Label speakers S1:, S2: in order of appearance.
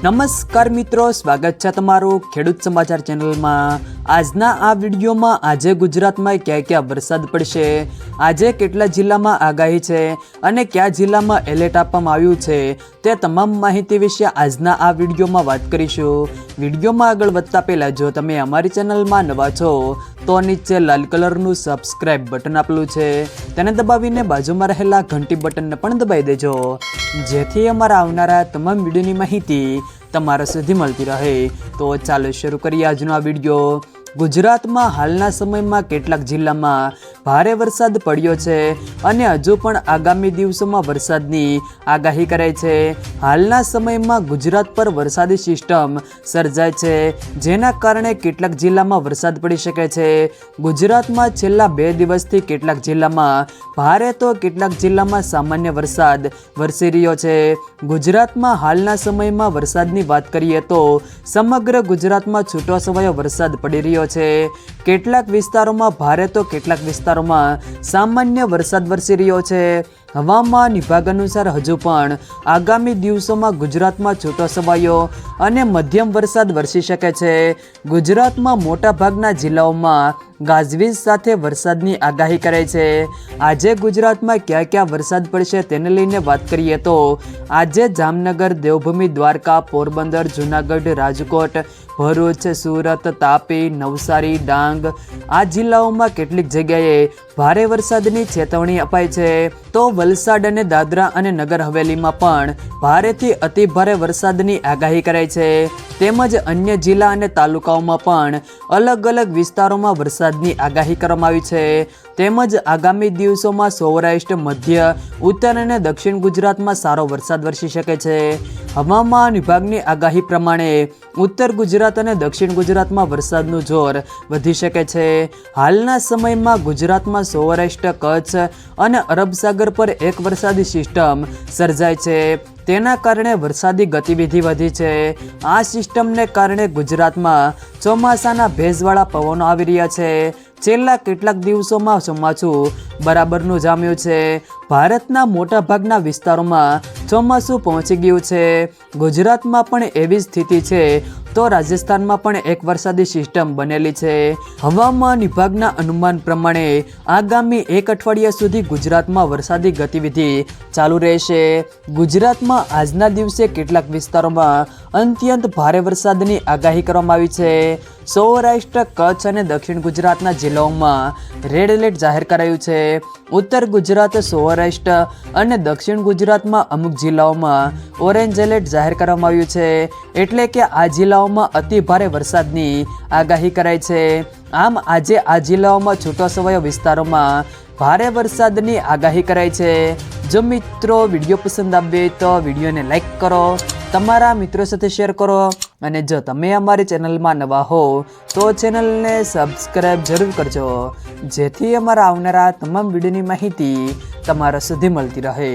S1: નમસ્કાર મિત્રો, સ્વાગત છે તમારું ખેડૂત સમાચાર ચેનલમાં। આજના આ વિડીયોમાં આજે ગુજરાતમાં ક્યાં ક્યાં વરસાદ પડશે, આજે કેટલા જિલ્લામાં આગાહી છે અને કયા જિલ્લામાં એલર્ટ આપવામાં આવ્યું છે તે તમામ માહિતી વિશે આજના આ વિડીયોમાં વાત કરીશું। વિડીયોમાં આગળ વધતા પહેલાં જો તમે અમારી ચેનલમાં નવા છો તો નીચે લાલ કલરનું સબસ્ક્રાઇબ બટન આપેલું છે તેને દબાવીને બાજુમાં રહેલા ઘંટી બટનને પણ દબાવી દેજો, જેથી અમારા આવનારા તમામ વિડીયોની માહિતી તમારા સુધી મળતી રહે। તો ચાલો શરૂ કરીએ આજનો આ વિડીયો। ગુજરાતમાં હાલના સમયમાં કેટલાક જિલ્લામાં ભારે વરસાદ પડ્યો છે અને હજુ પણ આગામી દિવસોમાં વરસાદની આગાહી કરાઈ છે। હાલના સમયમાં ગુજરાત પર વરસાદી સિસ્ટમ સર્જાય છે, જેના કારણે કેટલાક જિલ્લામાં વરસાદ પડી શકે છે। ગુજરાતમાં છેલ્લા 2 દિવસથી કેટલાક જિલ્લામાં ભારે તો કેટલાક જિલ્લામાં સામાન્ય વરસાદ વરસી રહ્યો છે। ગુજરાતમાં હાલના સમયમાં વરસાદની વાત કરીએ તો સમગ્ર ગુજરાતમાં છૂટો છવાયો વરસાદ પડી રહ્યો છે। કેટલાક વિસ્તારોમાં ભારે તો કેટલાક વિસ્તારોમાં સામાન્ય વરસાદ વરસી રહ્યો છે। હવામાન વિભાગ અનુસાર હજુ પણ આગામી દિવસોમાં ગુજરાતમાં છૂટો છવાયો અને મધ્યમ વરસાદ વરસી શકે છે। ગુજરાતમાં મોટા ભાગના જિલ્લાઓમાં ગાજવીજ સાથે વરસાદની આગાહી કરાઈ છે। આજે ગુજરાતમાં ક્યાં ક્યાં વરસાદ પડશે તેને લઈને વાત કરીએ તો આજે જામનગર, દેવભૂમિ, દ્વારકા, પોરબંદર, જૂનાગઢ, રાજકોટ, ભરૂચ, સુરત, તાપી, નવસારી, ડાંગ આ જિલ્લાઓમાં કેટલીક જગ્યાએ ભારે વરસાદની ચેતવણી અપાઈ છે, તો વલસાડ અને દાદરા અને નગર હવેલીમાં પણ ભારેથી અતિ ભારે વરસાદની આગાહી કરાઈ છે। તેમજ અન્ય જિલ્લા અને તાલુકાઓમાં પણ અલગ અલગ વિસ્તારોમાં વરસાદની આગાહી કરવામાં આવી છે। તેમજ આગામી દિવસોમાં સૌરાષ્ટ્ર, મધ્ય, ઉત્તર અને દક્ષિણ ગુજરાતમાં સારો વરસાદ વરસી શકે છે। હવામાન વિભાગની આગાહી પ્રમાણે ઉત્તર ગુજરાત અને દક્ષિણ ગુજરાતમાં વરસાદનું જોર વધી શકે છે। હાલના સમયમાં ગુજરાતમાં સૌરાષ્ટ્ર, કચ્છ અને અરબ સાગર પર એક વરસાદી સિસ્ટમ સર્જાય છે, તેના કારણે વરસાદી ગતિવિધિ વધી છે। આ સિસ્ટમને કારણે ગુજરાતમાં ચોમાસાના ભેજવાળા પવનો આવી રહ્યા છે। છેલ્લા કેટલાક દિવસોમાં ચોમાસું બરાબરનું જામ્યું છે। ભારતના મોટા ભાગના વિસ્તારોમાં ચોમાસું પહોંચી ગયું છે। ગુજરાતમાં પણ એવી સ્થિતિ છે તો રાજસ્થાનમાં પણ એક વરસાદી સિસ્ટમ બનેલી છે। હવામાન વિભાગના અનુમાન પ્રમાણે આગામી 1 અઠવાડિયા સુધી ગુજરાતમાં વરસાદી ગતિવિધિ ચાલુ રહેશે। ગુજરાતમાં આજના દિવસે કેટલાક વિસ્તારોમાં અત્યંત ભારે વરસાદની આગાહી કરવામાં આવી છે। સૌરાષ્ટ્ર, કચ્છ અને દક્ષિણ ગુજરાતના જિલ્લાઓમાં રેડ એલર્ટ જાહેર કરાયું છે। ઉત્તર ગુજરાત, સૌરાષ્ટ્ર અને દક્ષિણ ગુજરાતમાં અમુક જિલ્લાઓમાં ઓરેન્જ એલર્ટ જાહેર કરવામાં આવ્યું છે, એટલે કે આ જિલ્લાઓમાં અતિ ભારે વરસાદની આગાહી કરાઈ છે। આમ આજે આ જિલ્લાઓમાં છૂટાછવાયા વિસ્તારોમાં ભારે વરસાદની આગાહી કરાઈ છે। જો મિત્રો વિડીયો પસંદ આવે તો વિડીયોને લાઈક કરો, તમારા મિત્રો સાથે શેર કરો અને જો તમે અમારી ચેનલમાં નવા હો તો ચેનલને સબસ્ક્રાઈબ જરૂર કરજો, જેથી અમારા આવનારા તમામ વિડીયોની માહિતી તમારા સુધી મળતી રહે।